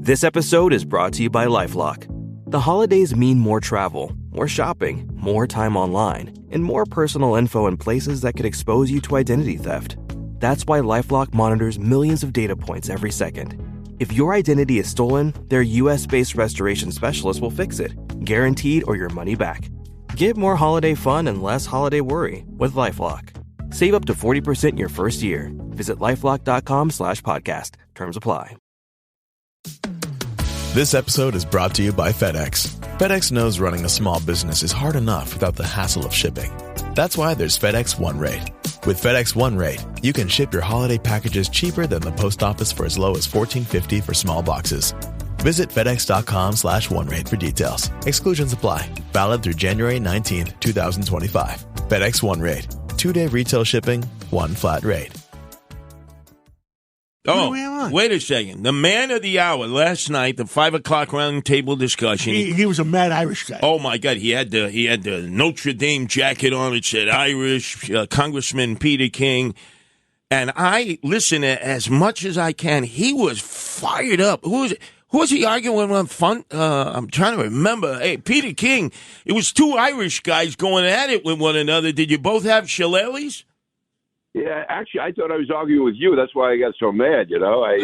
This episode is brought to you by LifeLock. The holidays mean more travel, more shopping, more time online, and more personal info in places that could expose you to identity theft. That's why LifeLock monitors millions of data points every second. If your identity is stolen, their US-based restoration specialist will fix it, guaranteed or your money back. Get more holiday fun and less holiday worry with LifeLock. Save up to 40% your first year. Visit LifeLock.com/podcast. Terms apply. This episode is brought to you by FedEx. FedEx knows running a small business is hard enough without the hassle of shipping. That's why there's FedEx One Rate. With FedEx One Rate, you can ship your holiday packages cheaper than the post office for as low as $14.50 for small boxes. Visit FedEx.com/OneRate for details. Exclusions apply. Valid through January 19th, 2025. FedEx One Rate. 2-day retail shipping, one flat rate. Oh, wait a second. The man of the hour last night, the 5 o'clock round table discussion. He was a mad Irish guy. Oh, my God. He had the Notre Dame jacket on. It said Irish, Congressman Peter King. And I listen as much as I can. He was fired up. Who was he arguing on fun? I'm trying to remember. Hey, Peter King. It was two Irish guys going at it with one another. Did you both have shillelaghs? Yeah, actually, I thought I was arguing with you. That's why I got so mad, you know. I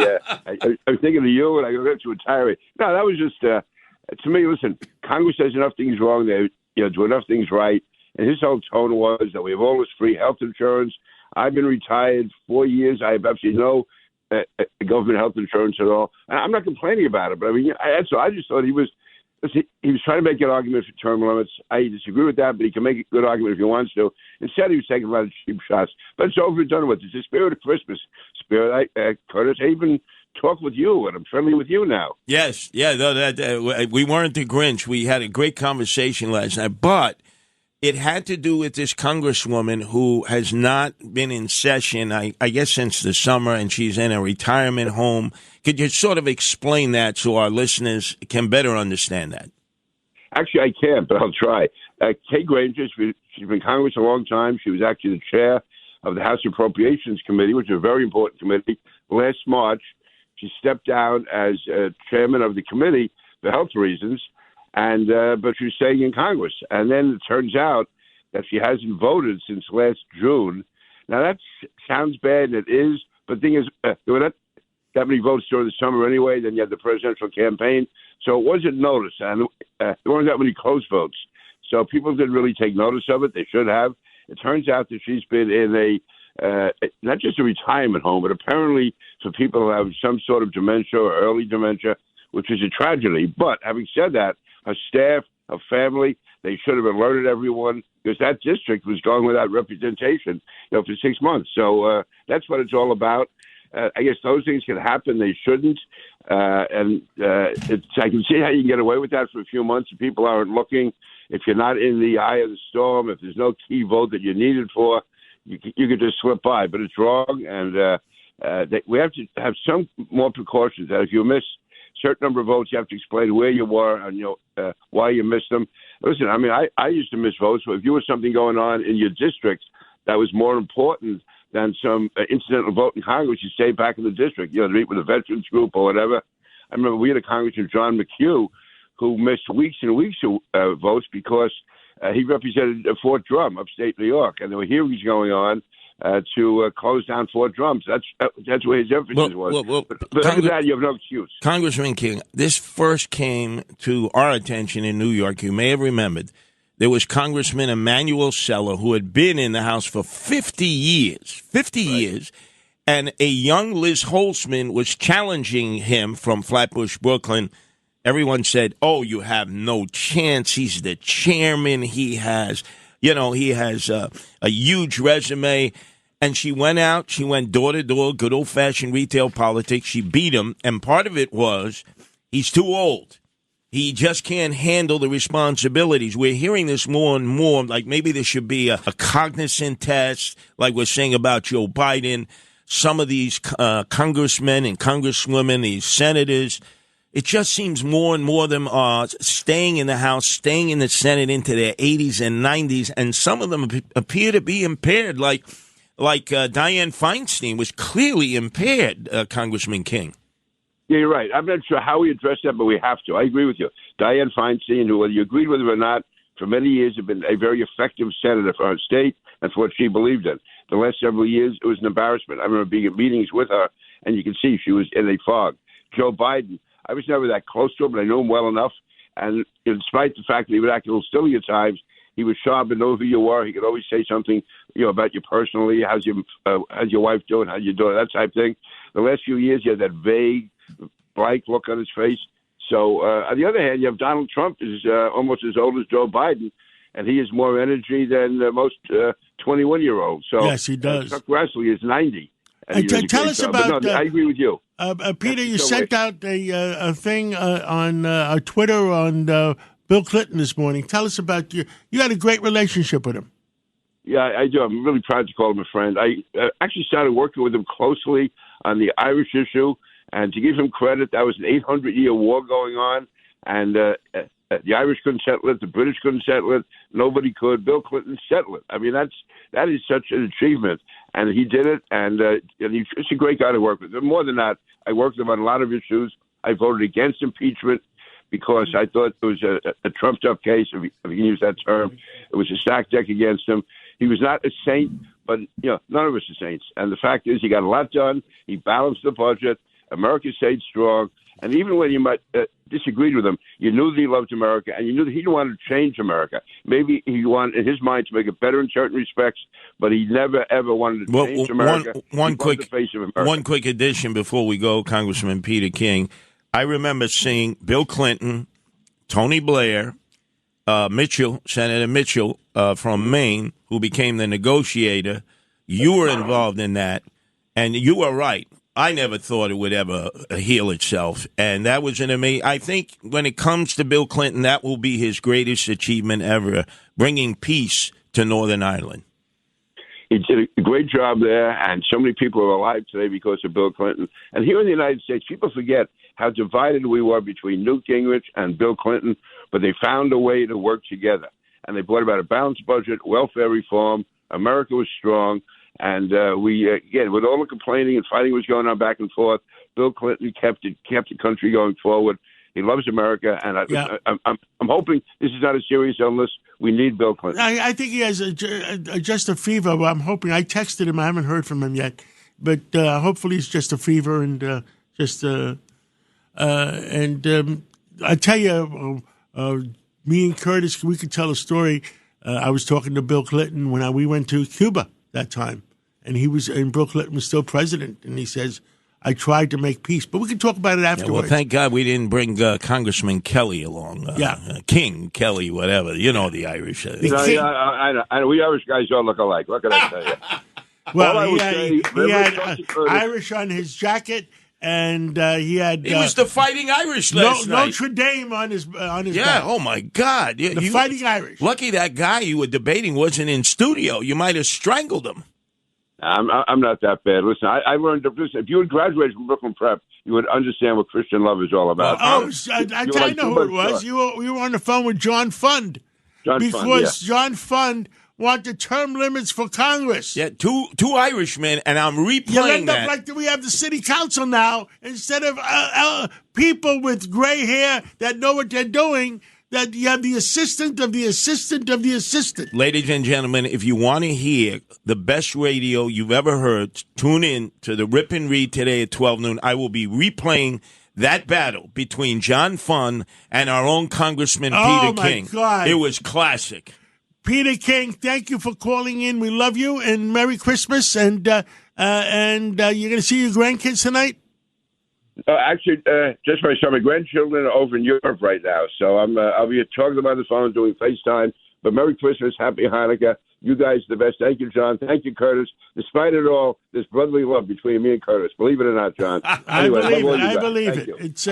was thinking of you, and I got to a tirade. No, that was just, to me, listen, Congress does enough things wrong. They do enough things right. And his whole tone was that we have all this free health insurance. I've been retired 4 years. I have absolutely no government health insurance at all. And I'm not complaining about it, but I mean, I just thought he was trying to make an argument for term limits. I disagree with that, but he can make a good argument if he wants to. Instead, he was taking a lot of cheap shots. But it's over and done with. It's the spirit of Christmas. Curtis, I even talk with you, and I'm friendly with you now. Yes. Yeah, we weren't the Grinch. We had a great conversation last night, but it had to do with this congresswoman who has not been in session, I guess, since the summer, and she's in a retirement home. Could you sort of explain that so our listeners can better understand that? Actually, I can't, but I'll try. Kay Granger, she's been in Congress a long time. She was actually the chair of the House Appropriations Committee, which is a very important committee. Last March, she stepped down as chairman of the committee for health reasons. But she's staying in Congress. And then it turns out that she hasn't voted since last June. Now, that sounds bad, it is. But the thing is, there were not that many votes during the summer anyway. Then you had the presidential campaign. So it wasn't noticed. And there weren't that many close votes. So people didn't really take notice of it. They should have. It turns out that she's been in not just a retirement home, but apparently for people who have some sort of dementia or early dementia, which is a tragedy. But having said that, her staff, her family, they should have alerted everyone because that district was going without representation, for 6 months. So that's what it's all about. I guess those things can happen. They shouldn't. I can see how you can get away with that for a few months if people aren't looking. If you're not in the eye of the storm, if there's no key vote that you needed for, you could just slip by. But it's wrong, and we have to have some more precautions. That if you miss certain number of votes, you have to explain where you were and why you missed them. Listen, I mean, I used to miss votes, but if you had something going on in your district that was more important than some incidental vote in Congress, you stay back in the district, to meet with a veterans group or whatever. I remember we had a Congressman, John McHugh, who missed weeks and weeks of votes because he represented Fort Drum, upstate New York, and there were hearings going on to close down Fort Drum. So that's where his emphasis was. But after that, you have no excuse. Congressman King, this first came to our attention in New York. You may have remembered there was Congressman Emanuel Seller, who had been in the House for 50 years, and a young Liz Holtzman was challenging him from Flatbush, Brooklyn. Everyone said, "Oh, you have no chance. He's the chairman. He has a huge resume." And she went out. She went door to door, good old fashioned retail politics. She beat him. And part of it was he's too old. He just can't handle the responsibilities. We're hearing this more and more, like maybe there should be a cognizant test, like we're saying about Joe Biden. Some of these congressmen and congresswomen, these senators, it just seems more and more of them are staying in the House, staying in the Senate into their 80s and 90s, and some of them appear to be impaired, like Dianne Feinstein was clearly impaired, Congressman King. Yeah, you're right. I'm not sure how we address that, but we have to. I agree with you. Dianne Feinstein, who, whether you agreed with her or not, for many years have been a very effective senator for her state and for what she believed in. The last several years, it was an embarrassment. I remember being at meetings with her, and you can see she was in a fog. Joe Biden, I was never that close to him, but I knew him well enough. And in spite of the fact that he would act a little silly at times, he was sharp and know who you were. He could always say something, about you personally. How's your wife doing? How's you doing? That type of thing. The last few years, he had that vague, blank look on his face. So, on the other hand, you have Donald Trump, who's almost as old as Joe Biden, and he has more energy than most 21-year-olds. So, yes, he does. Chuck Grassley is 90. Tell us about. I agree with you, Peter. You sent out a thing on Twitter on Bill Clinton this morning. Tell us about you had a great relationship with him. Yeah, I do. I'm really proud to call him a friend. I actually started working with him closely on the Irish issue, and to give him credit, that was an 800-year war going on, and the Irish couldn't settle it, the British couldn't settle it, nobody could. Bill Clinton settled it. I mean, that is such an achievement, and he did it, and he's a great guy to work with. And more than that, I worked with him on a lot of issues. I voted against impeachment because I thought it was a trumped-up case, if you can use that term. It was a stacked deck against him. He was not a saint, but none of us are saints. And the fact is, he got a lot done. He balanced the budget. America stayed strong. And even when you might disagreed with him, you knew that he loved America, and you knew that he wanted to change America. Maybe he wanted, in his mind, to make it better in certain respects, but he never, ever wanted to change America. One quick addition before we go, Congressman Peter King. I remember seeing Bill Clinton, Tony Blair, Senator Mitchell from Maine, who became the negotiator. You were involved in that, and you were right. I never thought it would ever heal itself, and that was an amazing. I think when it comes to Bill Clinton, that will be his greatest achievement ever, bringing peace to Northern Ireland. He did a great job there, and so many people are alive today because of Bill Clinton. And here in the United States, people forget how divided we were between Newt Gingrich and Bill Clinton, but they found a way to work together. And they brought about a balanced budget, welfare reform. America was strong. And again, with all the complaining and fighting was going on back and forth, Bill Clinton kept the country going forward. He loves America, and I'm hoping this is not a serious illness. We need Bill Clinton. I think he has just a fever. Well, I'm hoping. I texted him. I haven't heard from him yet, but hopefully it's just a fever and I tell you, me and Curtis, we could tell a story. I was talking to Bill Clinton when we went to Cuba that time, and Bill Clinton was still president, and he says, I tried to make peace, but we can talk about it afterwards. Well, thank God we didn't bring Congressman Kelly along. King Kelly, whatever. You know the Irish. I know. We Irish guys all look alike. What can I tell you? Well, he had Irish on his jacket, and he had... He was the Fighting Irish last night. Notre Dame on his Yeah, back. Oh, my God. The Fighting Irish. Lucky that guy you were debating wasn't in studio. You might have strangled him. I'm not that bad. Listen, I learned. Listen, if you had graduated from Brooklyn Prep, you would understand what Christian love is all about. I know who it was. You were on the phone with John Fund. John Fund wanted term limits for Congress. Yeah, two Irishmen, and I'm replaying You'll end that. up like we have the city council now. Instead of people with gray hair that know what they're doing, that you have the assistant of the assistant of the assistant. Ladies and gentlemen, if you want to hear the best radio you've ever heard, tune in to the Rip and Read today at 12 noon. I will be replaying that battle between John Fund and our own Congressman Peter King. Oh, my God. It was classic. Peter King, thank you for calling in. We love you, and Merry Christmas. And you're going to see your grandkids tonight? Actually, just my son, my grandchildren are over in Europe right now, so I'll be talking to them on the phone, doing FaceTime. But Merry Christmas, Happy Hanukkah. You guys are the best. Thank you, John. Thank you, Curtis. Despite it all, there's brotherly love between me and Curtis. Believe it or not, John. Anyway, I believe it. It's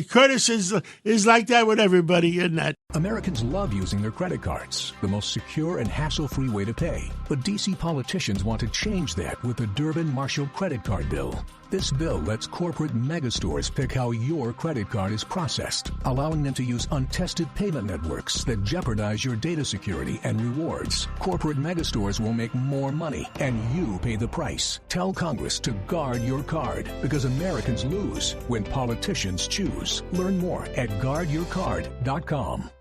Curtis is like that with everybody, isn't that? Americans love using their credit cards, the most secure and hassle-free way to pay. But D.C. politicians want to change that with the Durbin-Marshall credit card bill. This bill lets corporate megastores pick how your credit card is processed, allowing them to use untested payment networks that jeopardize your data security and rewards. Corporate megastores will make more money, and you pay the price. Tell Congress to guard your card, because Americans lose when politicians choose. Learn more at guardyourcard.com.